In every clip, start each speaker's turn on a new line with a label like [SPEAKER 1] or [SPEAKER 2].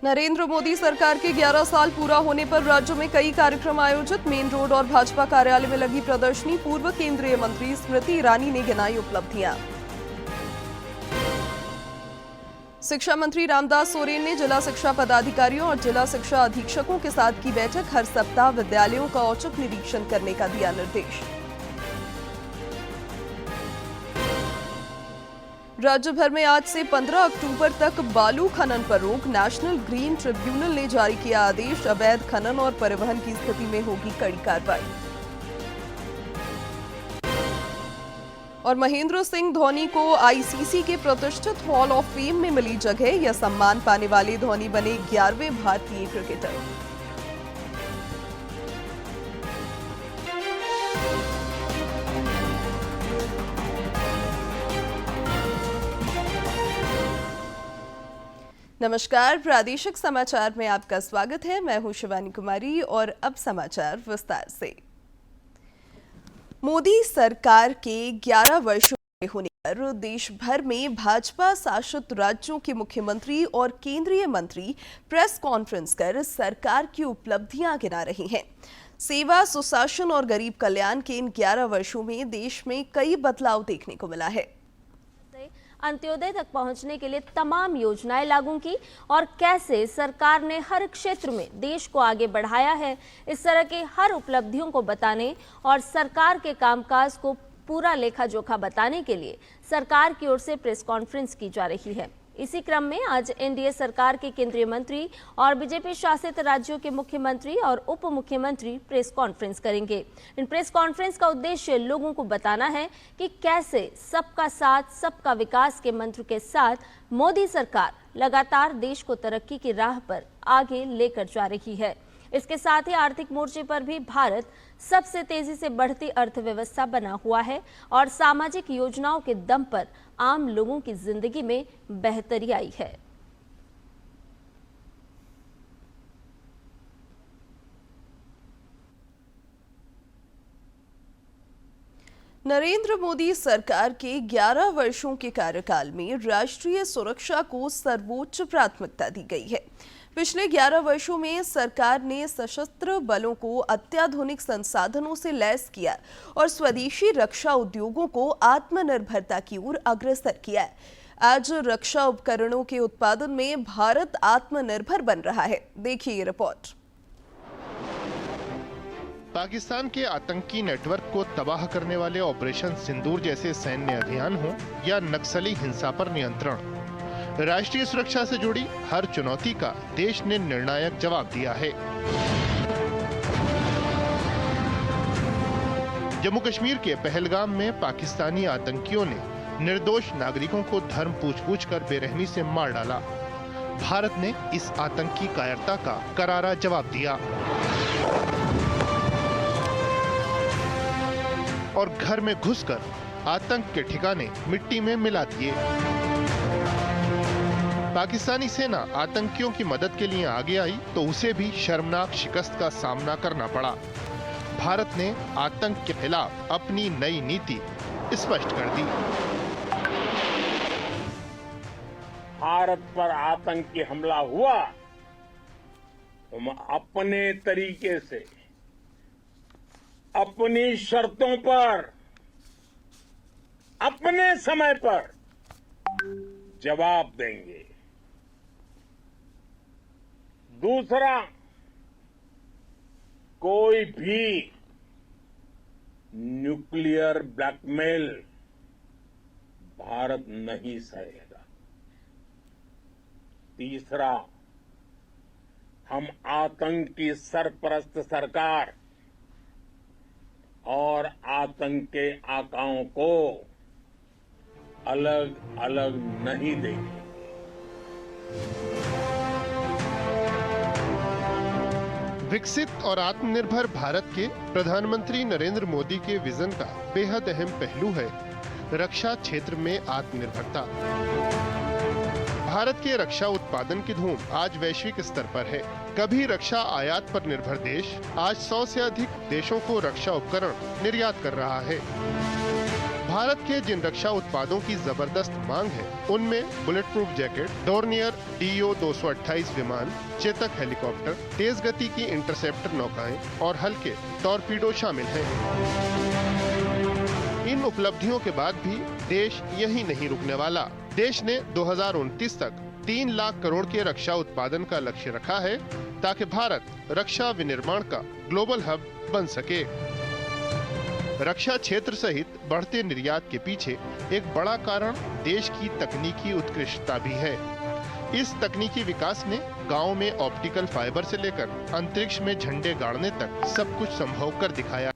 [SPEAKER 1] नरेंद्र मोदी सरकार के 11 साल पूरा होने पर राज्य में कई कार्यक्रम आयोजित। मेन रोड और भाजपा कार्यालय में लगी प्रदर्शनी। पूर्व केंद्रीय मंत्री स्मृति ईरानी ने गिनाई उपलब्धियां। शिक्षा मंत्री रामदास सोरेन ने जिला शिक्षा पदाधिकारियों और जिला शिक्षा अधीक्षकों के साथ की बैठक। हर सप्ताह विद्यालयों का औचक निरीक्षण करने का दिया निर्देश। राज्य भर में आज से 15 अक्टूबर तक बालू खनन पर रोक। नेशनल ग्रीन ट्रिब्यूनल ने जारी किया आदेश। अवैध खनन और परिवहन की स्थिति में होगी कड़ी कार्रवाई। और महेंद्र सिंह धोनी को आईसीसी के प्रतिष्ठित हॉल ऑफ फेम में मिली जगह। यह सम्मान पाने वाले धोनी बने 11वें भारतीय क्रिकेटर। नमस्कार, प्रादेशिक समाचार में आपका स्वागत है। मैं हूं शिवानी कुमारी और अब समाचार विस्तार से। मोदी सरकार के 11 वर्षों पूरे होने पर देश भर में भाजपा शासित राज्यों के मुख्यमंत्री और केंद्रीय मंत्री प्रेस कॉन्फ्रेंस कर सरकार की उपलब्धियां गिना रहे हैं। सेवा, सुशासन और गरीब कल्याण के इन 11 वर्षों में देश में कई बदलाव देखने को मिला है।
[SPEAKER 2] अंत्योदय तक पहुंचने के लिए तमाम योजनाएं लागू की और कैसे सरकार ने हर क्षेत्र में देश को आगे बढ़ाया है, इस तरह की हर उपलब्धियों को बताने और सरकार के कामकाज को पूरा लेखा जोखा बताने के लिए सरकार की ओर से प्रेस कॉन्फ्रेंस की जा रही है। इसी क्रम में आज एनडीए सरकार के केंद्रीय मंत्री और बीजेपी शासित राज्यों के मुख्यमंत्री और उप मुख्यमंत्री प्रेस कॉन्फ्रेंस करेंगे। इन प्रेस कॉन्फ्रेंस का उद्देश्य लोगों को बताना है कि कैसे सबका साथ सबका विकास के मंत्र के साथ मोदी सरकार लगातार देश को तरक्की की राह पर आगे लेकर जा रही है। इसके साथ ही आर्थिक मोर्चे पर भी भारत सबसे तेजी से बढ़ती अर्थव्यवस्था बना हुआ है और सामाजिक योजनाओं के दम पर आम लोगों की जिंदगी में बेहतरी आई है।
[SPEAKER 1] नरेंद्र मोदी सरकार के 11 वर्षों के कार्यकाल में राष्ट्रीय सुरक्षा को सर्वोच्च प्राथमिकता दी गई है। पिछले 11 वर्षों में सरकार ने सशस्त्र बलों को अत्याधुनिक संसाधनों से लैस किया और स्वदेशी रक्षा उद्योगों को आत्मनिर्भरता की ओर अग्रसर किया। आज रक्षा उपकरणों के उत्पादन में भारत आत्मनिर्भर बन रहा है। देखिए ये रिपोर्ट।
[SPEAKER 3] पाकिस्तान के आतंकी नेटवर्क को तबाह करने वाले ऑपरेशन सिंदूर जैसे सैन्य अभियान हो या नक्सली हिंसा पर नियंत्रण, राष्ट्रीय सुरक्षा से जुड़ी हर चुनौती का देश ने निर्णायक जवाब दिया है। जम्मू कश्मीर के पहलगाम में पाकिस्तानी आतंकियों ने निर्दोष नागरिकों को धर्म पूछ-पूछ कर बेरहमी से मार डाला। भारत ने इस आतंकी कायरता का करारा जवाब दिया और घर में घुसकर आतंक के ठिकाने मिट्टी में मिला दिए। पाकिस्तानी सेना आतंकियों की मदद के लिए आगे आई तो उसे भी शर्मनाक शिकस्त का सामना करना पड़ा। भारत ने आतंक के खिलाफ अपनी नई नीति स्पष्ट कर दी।
[SPEAKER 4] भारत पर आतंकी हमला हुआ तो हम अपने तरीके से, अपनी शर्तों पर, अपने समय पर जवाब देंगे। दूसरा, कोई भी न्यूक्लियर ब्लैकमेल भारत नहीं सहेगा। तीसरा, हम आतंक की सरपरस्त सरकार और आतंक के आकाओं को अलग अलग नहीं देंगे।
[SPEAKER 3] विकसित और आत्मनिर्भर भारत के प्रधानमंत्री नरेंद्र मोदी के विजन का बेहद अहम पहलू है रक्षा क्षेत्र में आत्मनिर्भरता। भारत के रक्षा उत्पादन की धूम आज वैश्विक स्तर पर है। कभी रक्षा आयात पर निर्भर देश आज 100 से अधिक देशों को रक्षा उपकरण निर्यात कर रहा है। भारत के जिन रक्षा उत्पादों की जबरदस्त मांग है, उनमें bullet proof jacket, Dornier DO 228 विमान, चेतक हेलीकॉप्टर, तेज गति की इंटरसेप्टर नौकाएं और हल्के टॉर्पीडो शामिल हैं। इन उपलब्धियों के बाद भी देश यहीं नहीं रुकने वाला। देश ने 2029 तक 3 लाख करोड़ के रक्षा उत्पादन का लक्ष्य रखा है, ताकि भारत रक्षा विनिर्माण का ग्लोबल हब बन सके। रक्षा क्षेत्र सहित बढ़ते निर्यात के पीछे एक बड़ा कारण देश की तकनीकी उत्कृष्टता भी है। इस तकनीकी विकास ने गांव में ऑप्टिकल फाइबर से लेकर अंतरिक्ष में झंडे गाड़ने तक सब कुछ संभव कर दिखाया।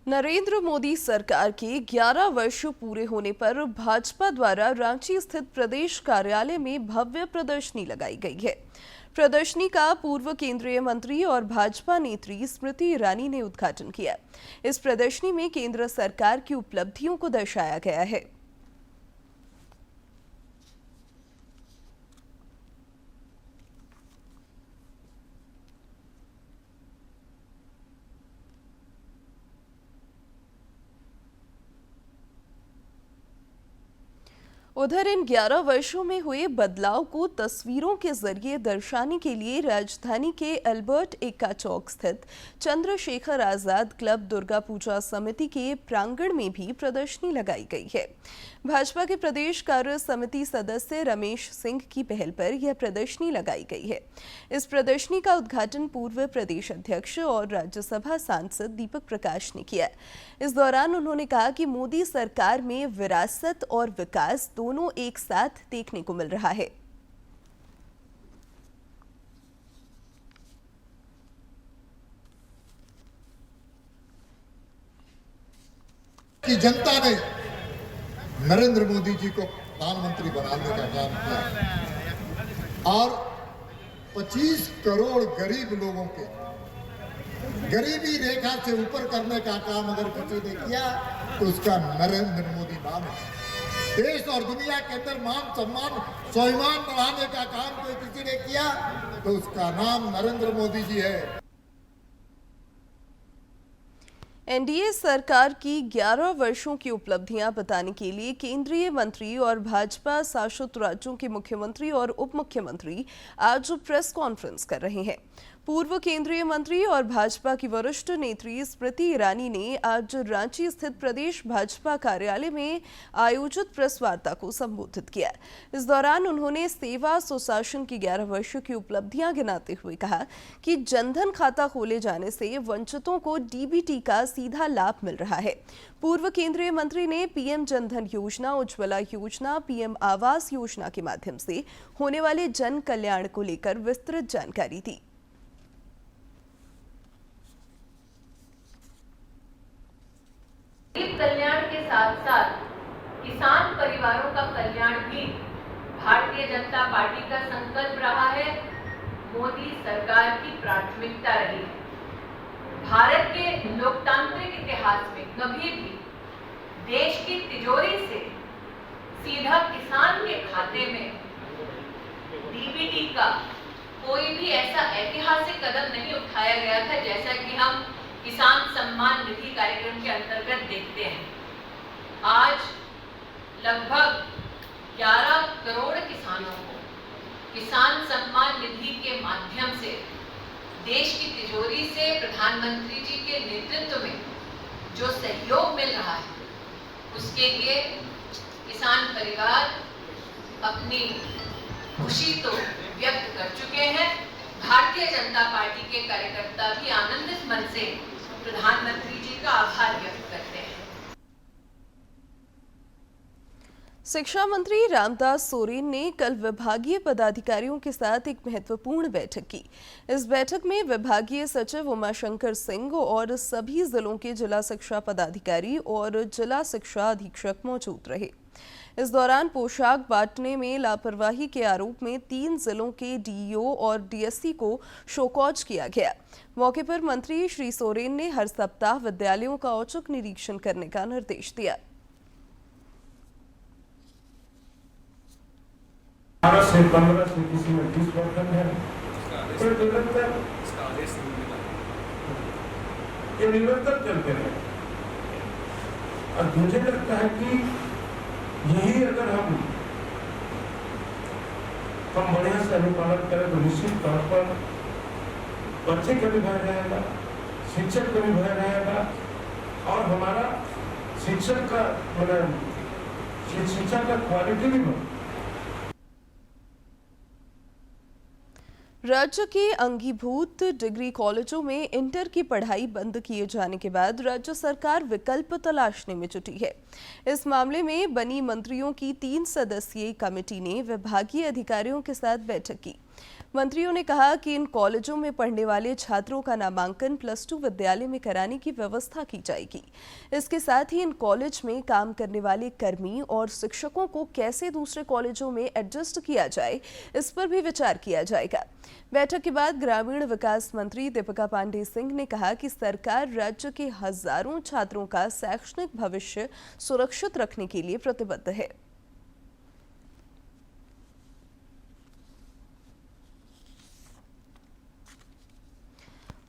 [SPEAKER 1] नरेंद्र मोदी सरकार के 11 वर्ष पूरे होने पर भाजपा द्वारा रांची स्थित प्रदेश कार्यालय में भव्य प्रदर्शनी लगाई गई है। प्रदर्शनी का पूर्व केंद्रीय मंत्री और भाजपा नेत्री स्मृति ईरानी ने उद्घाटन किया। इस प्रदर्शनी में केंद्र सरकार की उपलब्धियों को दर्शाया गया है। उधर इन 11 वर्षों में हुए बदलाव को तस्वीरों के जरिए दर्शाने के लिए राजधानी के अल्बर्ट एक्का चौक स्थित चंद्रशेखर आजाद क्लब दुर्गा पूजा समिति के प्रांगण में भी प्रदर्शनी लगाई गई है। भाजपा के प्रदेश कार्य समिति सदस्य रमेश सिंह की पहल पर यह प्रदर्शनी लगाई गई है। इस प्रदर्शनी का उद्घाटन पूर्व प्रदेश अध्यक्ष और राज्यसभा सांसद दीपक प्रकाश ने किया। इस दौरान उन्होंने कहा कि मोदी सरकार में विरासत और विकास दोनों एक साथ देखने को मिल रहा है।
[SPEAKER 5] कि जनता ने नरेंद्र मोदी जी को प्रधानमंत्री बनाने का काम किया और 25 करोड़ गरीब लोगों के गरीबी रेखा से ऊपर करने का काम अगर किसी ने किया तो उसका नरेंद्र मोदी नाम है। देश और दुनिया के अंदर मान सम्मान स्वाभिमान बढ़ाने का काम कोई किसी ने किया तो उसका नाम नरेंद्र मोदी जी है।
[SPEAKER 1] एनडीए सरकार की 11 वर्षों की उपलब्धियां बताने के लिए केंद्रीय मंत्री और भाजपा शासित राज्यों के मुख्यमंत्री और उप मुख्यमंत्री आज प्रेस कॉन्फ्रेंस कर रहे हैं। पूर्व केंद्रीय मंत्री और भाजपा की वरिष्ठ नेत्री स्मृति ईरानी ने आज रांची स्थित प्रदेश भाजपा कार्यालय में आयोजित प्रेस वार्ता को संबोधित किया। इस दौरान उन्होंने सेवा सुशासन की 11 वर्षों की उपलब्धियां गिनाते हुए कहा कि जनधन खाता खोले जाने से वंचितों को डीबीटी का सीधा लाभ मिल रहा है। पूर्व केंद्रीय मंत्री ने पीएम जनधन योजना, उज्ज्वला योजना, पीएम आवास योजना के माध्यम से होने वाले जन कल्याण को लेकर विस्तृत जानकारी दी।
[SPEAKER 6] गरीब कल्याण के साथ साथ किसान परिवारों का कल्याण भी भारतीय जनता पार्टी का संकल्प रहा है, मोदी सरकार की प्राथमिकता रही है। भारत के लोकतांत्रिक इतिहास में कभी भी देश की तिजोरी से सीधा किसान के खाते में डीबीटी का कोई भी ऐसा ऐतिहासिक कदम नहीं उठाया गया था, जैसा कि हम किसान सम्मान निधि कार्यक्रम के अंतर्गत देखते हैं। आज लगभग 11 करोड़ किसानों को किसान सम्मान निधि के माध्यम से देश की तिजोरी से प्रधानमंत्री जी के नेतृत्व में जो सहयोग मिल रहा है, उसके लिए किसान परिवार अपनी खुशी तो व्यक्त कर चुके हैं। भारतीय जनता पार्टी के कार्यकर्ता भी आनंदित मन से प्रधानमंत्री जी का आभार व्यक्त करते हैं।
[SPEAKER 1] शिक्षा मंत्री रामदास सोरेन ने कल विभागीय पदाधिकारियों के साथ एक महत्वपूर्ण बैठक की। इस बैठक में विभागीय सचिव उमाशंकर सिंह और सभी जिलों के जिला शिक्षा पदाधिकारी और जिला शिक्षा अधीक्षक मौजूद रहे। इस दौरान पोशाक बांटने में लापरवाही के आरोप में 3 जिलों के डीईओ और डीएससी को शोकॉज किया गया। मौके पर मंत्री श्री सोरेन ने हर सप्ताह विद्यालयों का औचक निरीक्षण करने का निर्देश दिया।
[SPEAKER 7] 12 से 15 से किसी में 20% है। ये निरंतर चलते रहे। और मुझे लगता है कि यही अगर हम बढ़िया से अनुपालन करें तो निश्चित तौर पर बच्चे का भी भय रहेगा, शिक्षक का भी भय रहेगा और हमारा शिक्षक का मतलब शिक्षा का क्वालिटी भी बढ़ेगा।
[SPEAKER 1] राज्य के अंगीभूत डिग्री कॉलेजों में इंटर की पढ़ाई बंद किए जाने के बाद राज्य सरकार विकल्प तलाशने में जुटी है। इस मामले में बनी मंत्रियों की 3 सदस्यीय कमेटी ने विभागीय अधिकारियों के साथ बैठक की। मंत्रियों ने कहा कि इन कॉलेजों में पढ़ने वाले छात्रों का नामांकन +2 विद्यालय में कराने की व्यवस्था की जाएगी। इसके साथ ही इन कॉलेज में काम करने वाले कर्मी और शिक्षकों को कैसे दूसरे कॉलेजों में एडजस्ट किया जाए, इस पर भी विचार किया जाएगा। बैठक के बाद ग्रामीण विकास मंत्री दीपिका पांडे सिंह ने कहा कि सरकार राज्य के हजारों छात्रों का शैक्षणिक भविष्य सुरक्षित रखने के लिए प्रतिबद्ध है।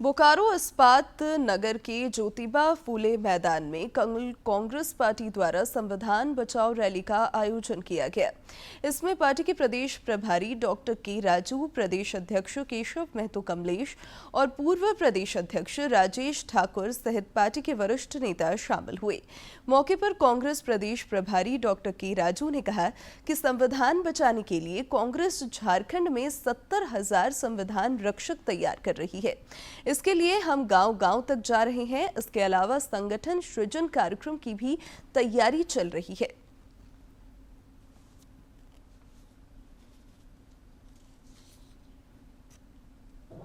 [SPEAKER 1] बोकारो इस्पात नगर के ज्योतिबा फूले मैदान में कल कांग्रेस पार्टी द्वारा संविधान बचाओ रैली का आयोजन किया गया। इसमें पार्टी के प्रदेश प्रभारी डॉक्टर के राजू, प्रदेश अध्यक्ष केशव महतो कमलेश और पूर्व प्रदेश अध्यक्ष राजेश ठाकुर सहित पार्टी के वरिष्ठ नेता शामिल हुए। मौके पर कांग्रेस प्रदेश प्रभारी डॉक्टर के राजू ने कहा कि संविधान बचाने के लिए कांग्रेस झारखंड में 70,000 संविधान रक्षक तैयार कर रही है। इसके लिए हम गांव-गांव तक जा रहे हैं। इसके अलावा संगठन सृजन कार्यक्रम की भी तैयारी चल रही है।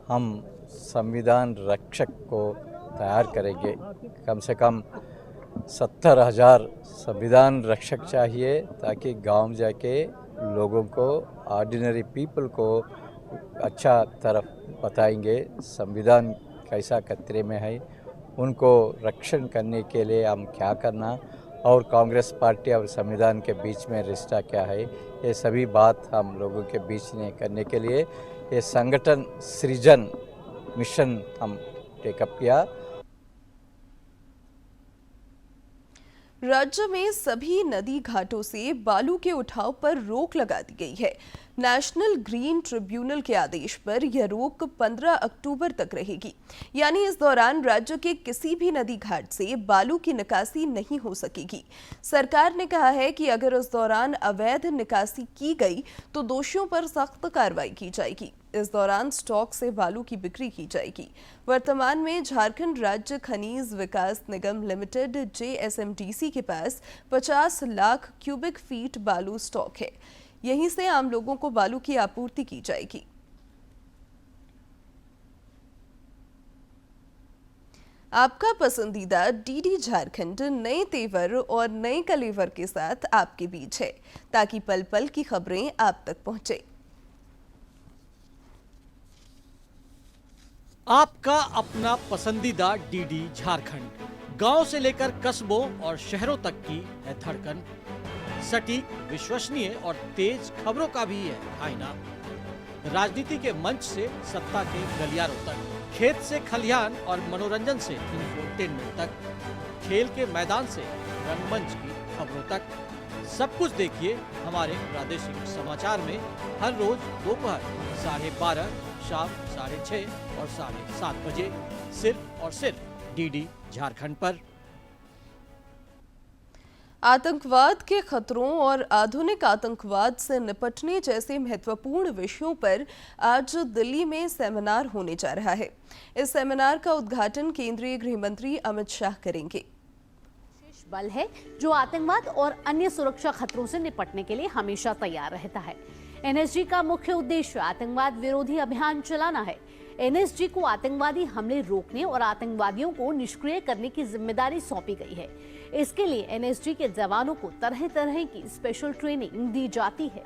[SPEAKER 8] हम संविधान रक्षक को तैयार करेंगे। कम से कम 70,000 संविधान रक्षक चाहिए ताकि गांव जाके लोगों को, ऑर्डिनरी पीपल को अच्छा तरफ बताएंगे संविधान कैसा खतरे में है, उनको रक्षण करने के लिए हम क्या करना और कांग्रेस पार्टी और संविधान के बीच में रिश्ता क्या है, ये सभी बात हम लोगों के बीच में करने के लिए ये संगठन सृजन मिशन हम टेकअप किया।
[SPEAKER 1] राज्य में सभी नदी घाटों से बालू के उठाव पर रोक लगा दी गई है। नेशनल ग्रीन ट्रिब्यूनल के आदेश पर यह रोक 15 अक्टूबर तक रहेगी। यानी इस दौरान राज्य के किसी भी नदी घाट से बालू की निकासी नहीं हो सकेगी। सरकार ने कहा है कि अगर इस दौरान अवैध निकासी की गई तो दोषियों पर सख्त कार्रवाई की जाएगी। इस दौरान स्टॉक से बालू की बिक्री की जाएगी। वर्तमान में झारखंड राज्य खनिज विकास निगम लिमिटेड JSMDC के पास 50 लाख क्यूबिक फीट बालू स्टॉक है। यहीं से आम लोगों को बालू की आपूर्ति की जाएगी। आपका पसंदीदा DD झारखंड नए तेवर और नए कलेवर के साथ आपके बीच है, ताकि पल पल की खबरें आप तक पहुंचे।
[SPEAKER 9] आपका अपना पसंदीदा DD झारखंड, गांव से लेकर कस्बों और शहरों तक की है धड़कन। सटीक, विश्वसनीय और तेज खबरों का भी है आईना। राजनीति के मंच से सत्ता के गलियारों तक, खेत से खलिहान और मनोरंजन से इंफोटेनमेंट तक, खेल के मैदान से रंगमंच की खबरों तक, सब कुछ देखिए हमारे प्रादेशिक समाचार में हर रोज दोपहर 12:30, शाम 6:30 और 7:30 बजे, सिर्फ और सिर्फ DD झारखंड पर।
[SPEAKER 1] आतंकवाद के खतरों और आधुनिक आतंकवाद से निपटने जैसे महत्वपूर्ण विषयों पर आज दिल्ली में सेमिनार होने जा रहा है। इस सेमिनार का उद्घाटन केंद्रीय गृह मंत्री अमित शाह करेंगे।
[SPEAKER 10] विशेष बल है जो आतंकवाद और अन्य सुरक्षा खतरों से निपटने के लिए हमेशा तैयार रहता है। NSG का मुख्य उद्देश्य आतंकवाद विरोधी अभियान चलाना है। NSG को आतंकवादी हमले रोकने और आतंकवादियों को निष्क्रिय करने की जिम्मेदारी सौंपी गई है। इसके लिए NSG के जवानों को तरह तरह की स्पेशल ट्रेनिंग दी जाती है।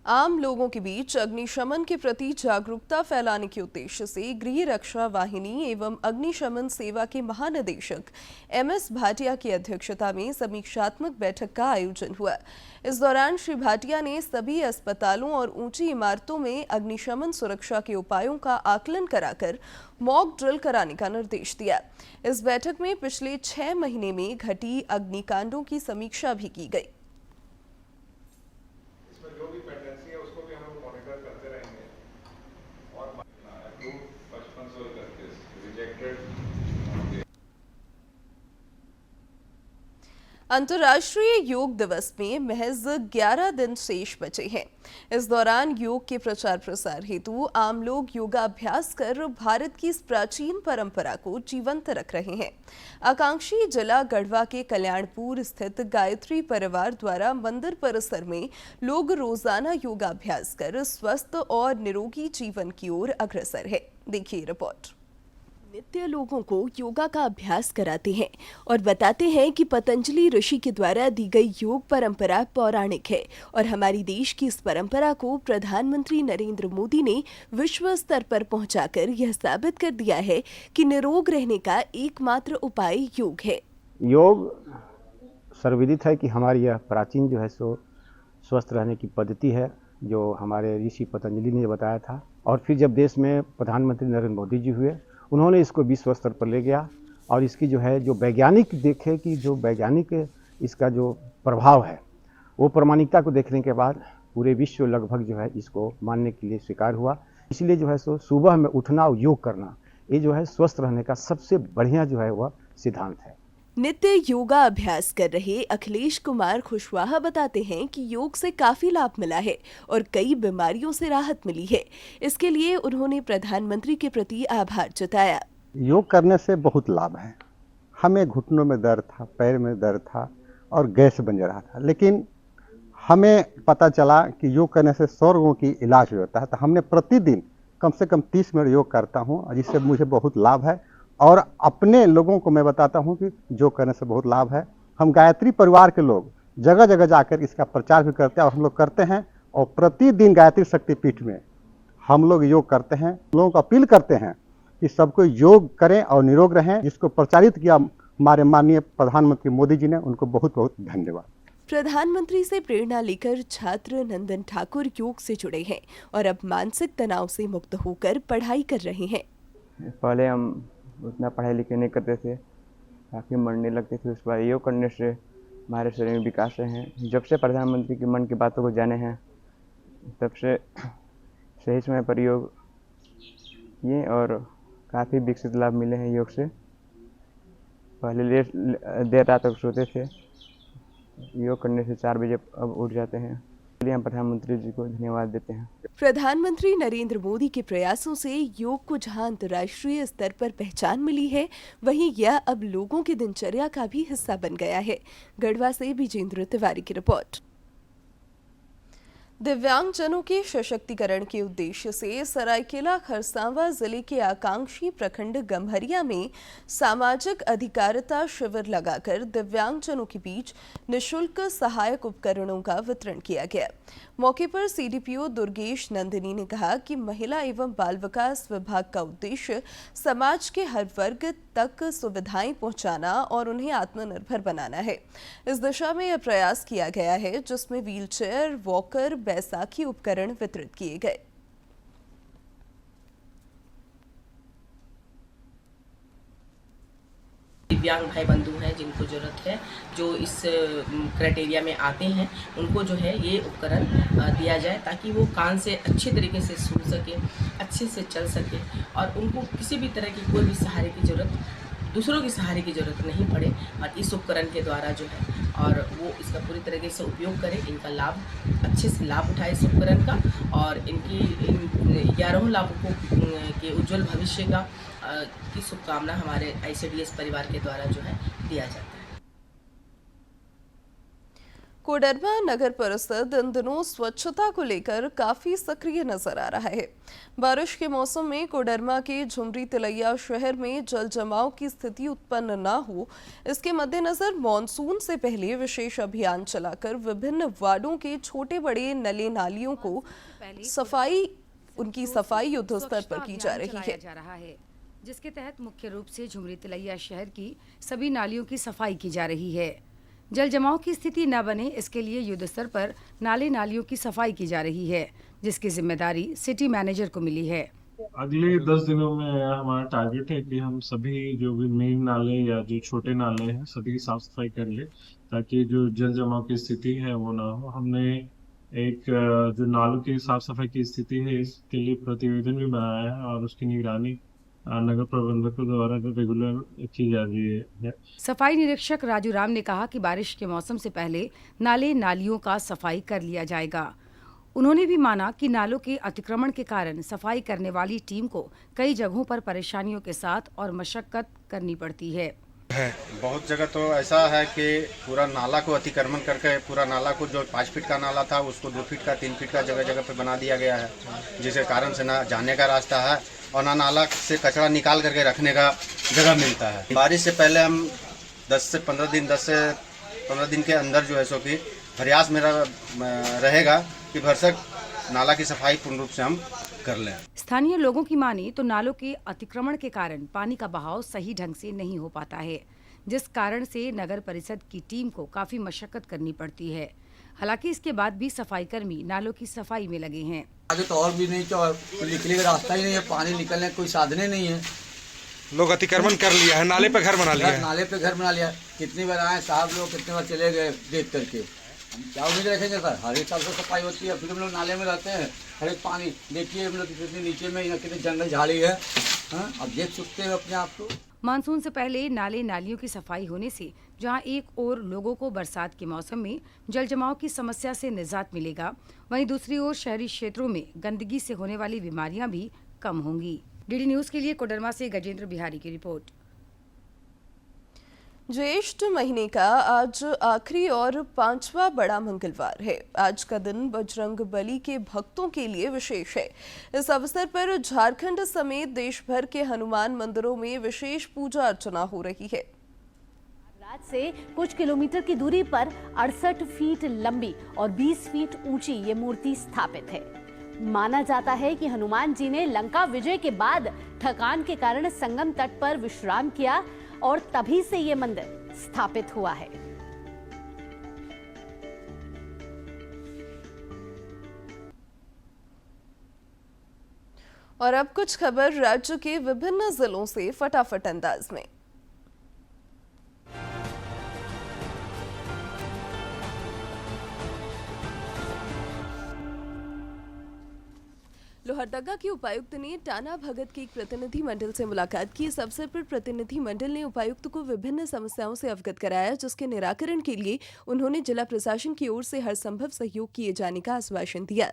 [SPEAKER 1] आम लोगों के बीच अग्निशमन के प्रति जागरूकता फैलाने के उद्देश्य से गृह रक्षा वाहिनी एवं अग्निशमन सेवा के महानिदेशक MS भाटिया की अध्यक्षता में समीक्षात्मक बैठक का आयोजन हुआ। इस दौरान श्री भाटिया ने सभी अस्पतालों और ऊंची इमारतों में अग्निशमन सुरक्षा के उपायों का आकलन कराकर मॉक ड्रिल कराने का निर्देश दिया। इस बैठक में पिछले 6 महीने में घटी अग्निकांडों की समीक्षा भी की गई। अंतर्राष्ट्रीय योग दिवस में महज 11 दिन शेष बचे हैं। इस दौरान योग के प्रचार प्रसार हेतु आम लोग योगाभ्यास कर भारत की इस प्राचीन परंपरा को जीवंत रख रहे हैं। आकांक्षी जिला गढ़वा के कल्याणपुर स्थित गायत्री परिवार द्वारा मंदिर परिसर में लोग रोजाना योगाभ्यास कर स्वस्थ और निरोगी जीवन की ओर अग्रसर है। देखिए रिपोर्ट। नित्य लोगों को योगा का अभ्यास कराते हैं और बताते हैं कि पतंजलि ऋषि के द्वारा दी गई योग परंपरा पौराणिक है और हमारी देश की इस परंपरा को प्रधानमंत्री नरेंद्र मोदी ने विश्व स्तर पर पहुंचाकर यह साबित कर दिया है कि निरोग रहने का एकमात्र उपाय योग है।
[SPEAKER 11] योग सर्वविदित है कि हमारी यह प्राचीन जो है सो स्वस्थ रहने की पद्धति है, जो हमारे ऋषि पतंजलि ने बताया था। और फिर जब देश में प्रधानमंत्री नरेंद्र मोदी जी हुए, उन्होंने इसको विश्व स्तर पर ले गया और इसकी जो है जो वैज्ञानिक देखे कि जो वैज्ञानिक इसका जो प्रभाव है वो प्रामाणिकता को देखने के बाद पूरे विश्व लगभग जो है इसको मानने के लिए स्वीकार हुआ। इसलिए जो है सो सुबह में उठना और योग करना ये जो है स्वस्थ रहने का सबसे बढ़िया जो है वह सिद्धांत है।
[SPEAKER 1] नित्य योगा अभ्यास कर रहे अखिलेश कुमार खुशवाहा बताते हैं कि योग से काफी लाभ मिला है और कई बीमारियों से राहत मिली है। इसके लिए उन्होंने प्रधानमंत्री के प्रति आभार जताया।
[SPEAKER 12] योग करने से बहुत लाभ है। हमें घुटनों में दर्द था, पैर में दर्द था और गैस बन रहा था, लेकिन हमें पता चला कि योग करने से 100 रोगों की इलाज होता है। तो हमने प्रतिदिन कम से कम 30 मिनट योग करता हूँ और जिससे मुझे बहुत लाभ है और अपने लोगों को मैं बताता हूं कि योग करने से बहुत लाभ है। हम गायत्री परिवार के लोग जगह जगह जाकर इसका प्रचार भी करते हैं और हम लोग करते हैं और प्रतिदिन गायत्री शक्तिपीठ में हम लोग योग करते हैं। लोगों को अपील करते हैं कि सबको योग करें और निरोग रहें। जिसको प्रचारित किया हमारे माननीय प्रधानमंत्री मोदी जी ने, उनको बहुत बहुत धन्यवाद।
[SPEAKER 1] प्रधानमंत्री से प्रेरणा लेकर छात्र नंदन ठाकुर योग से जुड़े हैं और अब मानसिक तनाव से मुक्त होकर पढ़ाई कर रहे हैं।
[SPEAKER 13] पहले हम उतना पढ़ाई लिखाई नहीं करते थे, काफ़ी मरने लगते थे। उस पर योग करने से हमारे शरीर में विकास हैं। जब से प्रधानमंत्री के मन की बातों को जाने हैं तब से सही समय पर योग किए और काफ़ी विकसित लाभ मिले हैं योग से। पहले देर रात तक सोते थे, योग करने से 4 बजे अब उठ जाते हैं। इसलिए हम प्रधानमंत्री जी को धन्यवाद देते हैं।
[SPEAKER 1] प्रधानमंत्री नरेंद्र मोदी के प्रयासों से योग को जहां अंतर्राष्ट्रीय स्तर पर पहचान मिली है, वहीं यह अब लोगों की दिनचर्या का भी हिस्सा बन गया है। गढ़वा से विजेंद्र तिवारी की रिपोर्ट। दिव्यांगजनों के सशक्तिकरण के उद्देश्य से सरायकेला खरसावां जिले के आकांक्षी प्रखंड गम्हरिया में सामाजिक अधिकारिता शिविर लगाकर दिव्यांगजनों के बीच निःशुल्क सहायक उपकरणों का वितरण किया गया। मौके पर CDPO दुर्गेश नंदिनी ने कहा कि महिला एवं बाल विकास विभाग का उद्देश्य समाज के हर वर्ग तक सुविधाएं पहुंचाना और उन्हें आत्मनिर्भर बनाना है। इस दिशा में यह प्रयास किया गया है, जिसमें व्हीलचेयर, वॉकर, बैसाखी उपकरण वितरित किए गए।
[SPEAKER 14] दिव्यांग भाई बंधु हैं जिनको ज़रूरत है, जो इस क्राइटेरिया में आते हैं, उनको जो है ये उपकरण दिया जाए ताकि वो कान से अच्छे तरीके से सुन सके, अच्छे से चल सके और उनको किसी भी तरह की कोई भी सहारे की ज़रूरत, दूसरों के सहारे की ज़रूरत नहीं पड़े और इस उपकरण के द्वारा जो है और वो इसका पूरी तरीके से उपयोग करें, इनका लाभ अच्छे से लाभ उठाए इस उपकरण का और इनकी 11 लाभों के उज्जवल भविष्य का की शुभकामना हमारे ICDS परिवार के द्वारा जो है दिया जाता है।
[SPEAKER 1] कोडरमा नगर परिषद इन दिनों स्वच्छता को लेकर काफी सक्रिय नजर आ रहा है। बारिश के मौसम में कोडरमा के झुमरी तिलैया शहर में जल जमाव की स्थिति उत्पन्न न हो, इसके मद्देनजर मानसून से पहले विशेष अभियान चलाकर विभिन्न वार्डों के छोटे बड़े नले नालियों को उनकी सफाई युद्ध स्तर पर की जा रही है,
[SPEAKER 15] जिसके तहत मुख्य रूप से झुमरी तिलैया शहर की सभी नालियों की सफाई की जा रही है। जल जमाव की स्थिति न बने, इसके लिए युद्ध स्तर पर नाले नालियों की सफाई की जा रही है, जिसकी जिम्मेदारी सिटी मैनेजर को मिली है।
[SPEAKER 7] अगले 10 दिनों में हमारा टारगेट है कि हम सभी जो भी मेन नाले या जो छोटे नाले हैं सभी की साफ सफाई कर ले, ताकि जो जल जमाव की स्थिति है वो ना हो। हमने एक जो नालों की साफ सफाई की स्थिति है इसके लिए प्रतिवेदन भी बनाया है और उसकी निगरानी नगर प्रबंधकों द्वारा रेगुलर की जा रही है।
[SPEAKER 15] सफाई निरीक्षक राजू राम ने कहा कि बारिश के मौसम से पहले नाले नालियों का सफाई कर लिया जाएगा। उन्होंने भी माना कि नालों के अतिक्रमण के कारण सफाई करने वाली टीम को कई जगहों पर परेशानियों के साथ और मशक्कत करनी पड़ती है।
[SPEAKER 16] बहुत जगह तो ऐसा है कि पूरा नाला को अतिक्रमण करके पूरा नाला को जो 5 फीट का नाला था उसको 2 फीट का 3 फीट का जगह जगह पे बना दिया गया है, जिसके कारण से ना जाने का रास्ता है और ना नाला से कचरा निकाल करके रखने का जगह मिलता है। बारिश से पहले हम 10 से 15 दिन के अंदर जो है सो कि प्रयास मेरा रहेगा कि भरसक नाला की सफाई पूर्ण रूप से हम कर लें।
[SPEAKER 15] स्थानीय लोगों की माने तो नालों के अतिक्रमण के कारण पानी का बहाव सही ढंग से नहीं हो पाता है, जिस कारण से नगर परिषद की टीम को काफी मशक्कत करनी पड़ती है। हालांकि इसके बाद भी सफाई कर्मी नालों की सफाई में लगे हैं।
[SPEAKER 17] आगे तो और भी नहीं, तो निकले का रास्ता ही नहीं है, पानी निकलने कोई साधने नहीं है।
[SPEAKER 18] लोग अतिक्रमण कर लिया है, नाले पे घर बना लिया है।
[SPEAKER 17] नाले पे घर बना लिया। कितनी बार आए साहब लोग, कितने बार चले गए देख करके। क्या उम्मीद रखेंगे सर? हर एक साल तो सफाई होती है, फिर हम लोग नाले में रहते हैं। हर एक पानी देखिए हम लोग कितने नीचे में कितने जंगल झाड़ी है, अब देख सकते हैं अपने आप को।
[SPEAKER 15] मानसून से पहले नाले नालियों की सफाई होने से जहां एक ओर लोगों को बरसात के मौसम में जल जमाव की समस्या से निजात मिलेगा, वहीं दूसरी ओर शहरी क्षेत्रों में गंदगी से होने वाली बीमारियां भी कम होंगी। डीडी न्यूज के लिए कोडरमा से गजेंद्र बिहारी की रिपोर्ट।
[SPEAKER 1] ज्येष्ठ महीने का आज आखिरी और 5वां बड़ा मंगलवार है। आज का दिन बजरंग बली के भक्तों के लिए विशेष है। इस अवसर पर झारखंड समेत देश भर के हनुमान मंदिरों में विशेष पूजा अर्चना हो रही है।
[SPEAKER 10] रात से कुछ किलोमीटर की दूरी पर 68 फीट लंबी और 20 फीट ऊंची ये मूर्ति स्थापित है। माना जाता है कि हनुमान जी ने लंका विजय के बाद थकान के कारण संगम तट पर विश्राम किया और तभी से ये मंदिर स्थापित हुआ है।
[SPEAKER 1] और अब कुछ खबर राज्य के विभिन्न जिलों से फटाफट अंदाज में। लोहरदगा के उपायुक्त ने टाना भगत के एक प्रतिनिधि मंडल से मुलाकात की। इस अवसर पर प्रतिनिधि मंडल ने उपायुक्त को विभिन्न समस्याओं से अवगत कराया, जिसके निराकरण के लिए उन्होंने जिला प्रशासन की ओर से हर संभव सहयोग किए जाने का आश्वासन दिया।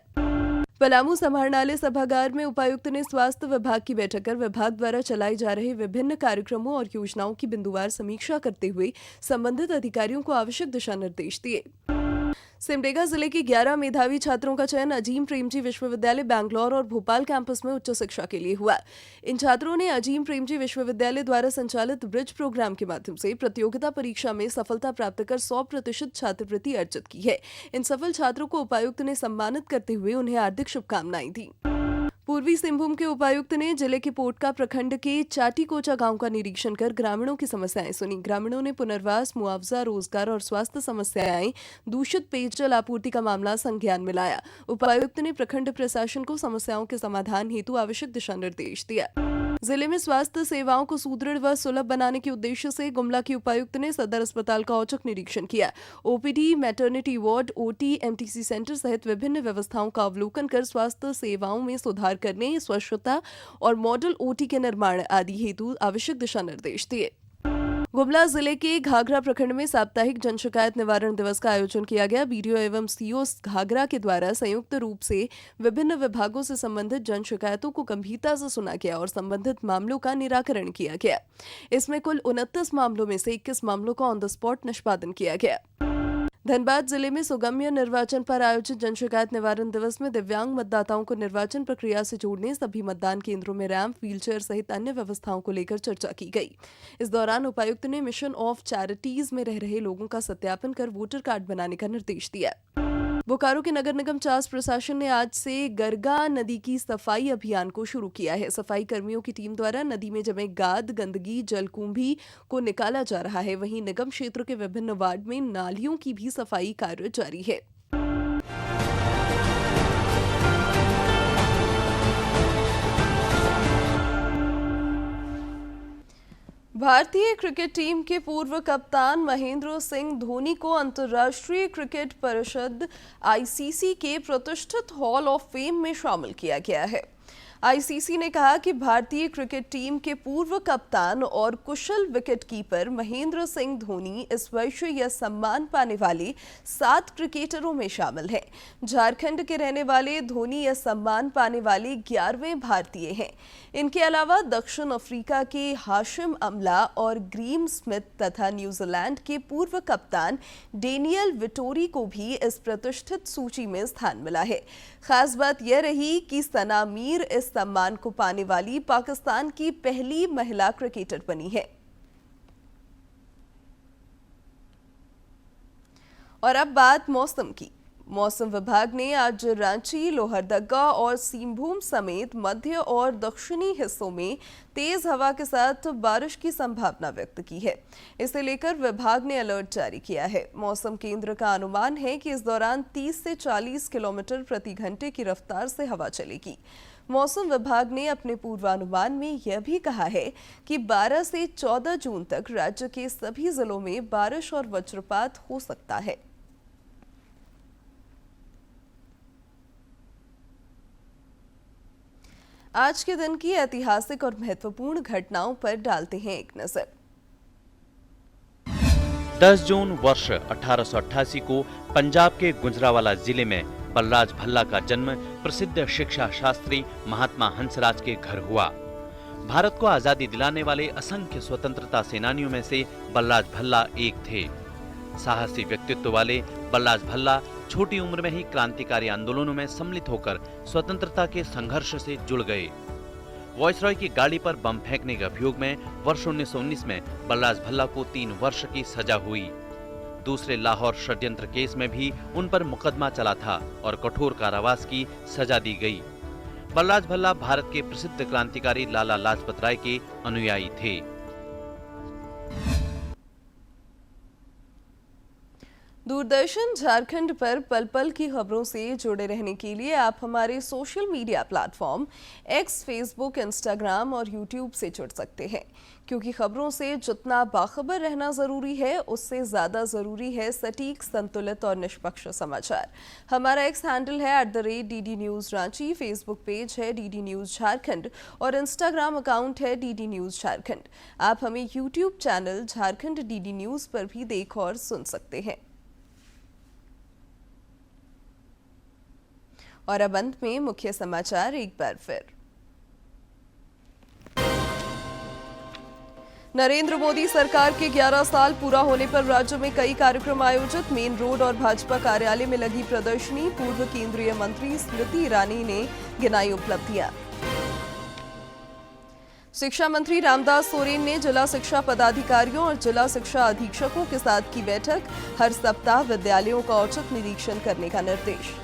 [SPEAKER 1] पलामू समाहरणालय सभागार में उपायुक्त ने स्वास्थ्य विभाग की बैठक कर विभाग द्वारा चलाए जा रहे विभिन्न कार्यक्रमों और योजनाओं की बिंदुवार समीक्षा करते हुए संबंधित अधिकारियों को आवश्यक दिशा निर्देश दिए। सिमडेगा जिले के 11 मेधावी छात्रों का चयन अजीम प्रेमजी विश्वविद्यालय बैंगलोर और भोपाल कैंपस में उच्च शिक्षा के लिए हुआ। इन छात्रों ने अजीम प्रेमजी विश्वविद्यालय द्वारा संचालित ब्रिज प्रोग्राम के माध्यम से प्रतियोगिता परीक्षा में सफलता प्राप्त कर 100% छात्रवृत्ति अर्जित की है। इन सफल छात्रों को उपायुक्त ने सम्मानित करते हुए उन्हें हार्दिक शुभकामनाएं दी। पूर्वी सिंहभूम के उपायुक्त ने जिले के पोटका प्रखंड के चाटीकोचा गांव का निरीक्षण कर ग्रामीणों की समस्याएं सुनी। ग्रामीणों ने पुनर्वास, मुआवजा, रोजगार और स्वास्थ्य समस्याएं, दूषित पेयजल आपूर्ति का मामला संज्ञान में लाया। उपायुक्त ने प्रखंड प्रशासन को समस्याओं के समाधान हेतु आवश्यक दिशा निर्देश दिया। जिले में स्वास्थ्य सेवाओं को सुदृढ़ व सुलभ बनाने के उद्देश्य से गुमला के उपायुक्त ने सदर अस्पताल का औचक निरीक्षण किया। OPD, maternity ward, OT, MTC centre सहित विभिन्न व्यवस्थाओं का अवलोकन कर स्वास्थ्य सेवाओं में सुधार करने, स्वच्छता और मॉडल ओटी के निर्माण आदि हेतु आवश्यक दिशा निर्देश दिए। गुमला जिले के घाघरा प्रखंड में साप्ताहिक जन शिकायत निवारण दिवस का आयोजन किया गया। बीडीओ एवं सीओ घाघरा के द्वारा संयुक्त रूप से विभिन्न विभागों से संबंधित जन शिकायतों को गंभीरता से सुना गया और संबंधित मामलों का निराकरण किया गया। इसमें कुल 29 मामलों में से 21 मामलों का ऑन द स्पॉट निष्पादन किया गया। धनबाद जिले में सुगम्य निर्वाचन पर आयोजित जन शिकायत निवारण दिवस में दिव्यांग मतदाताओं को निर्वाचन प्रक्रिया से जोड़ने, सभी मतदान केंद्रों में रैंप, व्हीलचेयर सहित अन्य व्यवस्थाओं को लेकर चर्चा की गई। इस दौरान उपायुक्त ने मिशन ऑफ चैरिटीज में रह रहे लोगों का सत्यापन कर वोटर कार्ड बनाने का निर्देश दिया। बोकारो के नगर निगम चास प्रशासन ने आज से गरगा नदी की सफाई अभियान को शुरू किया है। सफाई कर्मियों की टीम द्वारा नदी में जमे गाद, गंदगी, जलकुंभी को निकाला जा रहा है। वहीं निगम क्षेत्र के विभिन्न वार्ड में नालियों की भी सफाई कार्य जारी है। भारतीय क्रिकेट टीम के पूर्व कप्तान महेंद्र सिंह धोनी को अंतर्राष्ट्रीय क्रिकेट परिषद (आईसीसी) के प्रतिष्ठित हॉल ऑफ फेम में शामिल किया गया है। आईसीसी ने कहा कि भारतीय क्रिकेट टीम के पूर्व कप्तान और कुशल विकेटकीपर महेंद्र सिंह धोनी इस वर्ष यह सम्मान पाने वाले 7 क्रिकेटरों में शामिल हैं। झारखंड के रहने वाले धोनी यह सम्मान पाने वाले 11वें भारतीय हैं। इनके अलावा दक्षिण अफ्रीका के हाशिम अमला और ग्रीम स्मिथ तथा न्यूजीलैंड के पूर्व कप्तान डेनियल विटोरी को भी इस प्रतिष्ठित सूची में स्थान मिला है। खास बात यह रही कि सना मीर इस सम्मान को पाने वाली पाकिस्तान की पहली महिला क्रिकेटर बनी है। और अब बात मौसम की। मौसम विभाग ने आज रांची, लोहरदगा और सिंहभूम समेत मध्य और दक्षिणी हिस्सों में तेज हवा के साथ बारिश की संभावना व्यक्त की है। इसे लेकर विभाग ने अलर्ट जारी किया है। मौसम केंद्र का अनुमान है कि इस दौरान 30 से 40 किलोमीटर प्रति घंटे की रफ्तार से हवा चलेगी। मौसम विभाग ने अपने पूर्वानुमान में यह भी कहा है कि 12 से 14 जून तक राज्य के सभी जिलों में बारिश और वज्रपात हो सकता है। आज के दिन की ऐतिहासिक और महत्वपूर्ण घटनाओं पर डालते हैं एक नजर।
[SPEAKER 19] 10 जून वर्ष 1888 को पंजाब के गुजरांवाला जिले में बलराज भल्ला का जन्म प्रसिद्ध शिक्षा शास्त्री महात्मा हंसराज के घर हुआ। भारत को आजादी दिलाने वाले असंख्य स्वतंत्रता सेनानियों में से बलराज भल्ला एक थे। साहसी व्यक्तित्व वाले बलराज भल्ला छोटी उम्र में ही क्रांतिकारी आंदोलनों में सम्मिलित होकर स्वतंत्रता के संघर्ष से जुड़ गए। वॉइसरॉय की गाड़ी पर बम फेंकने के अभियोग में वर्ष 1919 में बलराज भल्ला को 3 वर्ष की सजा हुई। दूसरे लाहौर षड्यंत्र केस में भी उन पर मुकदमा चला था और कठोर कारावास की सजा दी गई। बलराज भल्ला भारत के प्रसिद्ध क्रांतिकारी लाला लाजपत राय के अनुयायी थे।
[SPEAKER 1] दूरदर्शन झारखंड पर पल पल की खबरों से जुड़े रहने के लिए आप हमारे social media platform x, Facebook, Instagram और यूट्यूब से जुड़ सकते हैं, क्योंकि खबरों से जितना बाखबर रहना जरूरी है, उससे ज्यादा जरूरी है सटीक, संतुलित और निष्पक्ष समाचार। हमारा एक्स हैंडल है @DD News Ranchi, Facebook page है DD News झारखंड और इंस्टाग्राम अकाउंट है DD News झारखंड। आप हमें YouTube channel Jharkhand DD News पर भी देख और सुन सकते हैं। और अब अंत में मुख्य समाचार एक बार फिर। नरेंद्र मोदी सरकार के 11 साल पूरा होने पर राज्य में कई कार्यक्रम आयोजित। मेन रोड और भाजपा कार्यालय में लगी प्रदर्शनी। पूर्व केंद्रीय मंत्री स्मृति ईरानी ने गिनाई उपलब्धियां। शिक्षा मंत्री रामदास सोरेन ने जिला शिक्षा पदाधिकारियों और जिला शिक्षा अधीक्षकों के साथ की बैठक। हर सप्ताह विद्यालयों का औचक निरीक्षण करने का निर्देश।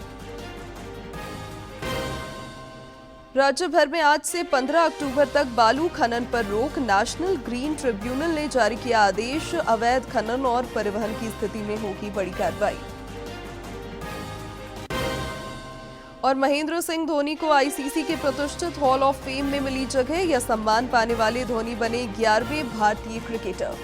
[SPEAKER 1] राज्य भर में आज से 15 अक्टूबर तक बालू खनन पर रोक। नेशनल ग्रीन ट्रिब्यूनल ने जारी किया आदेश। अवैध खनन और परिवहन की स्थिति में होगी बड़ी कार्रवाई। और महेंद्र सिंह धोनी को आईसीसी के प्रतिष्ठित हॉल ऑफ फेम में मिली जगह। यह सम्मान पाने वाले धोनी बने 11वें भारतीय क्रिकेटर।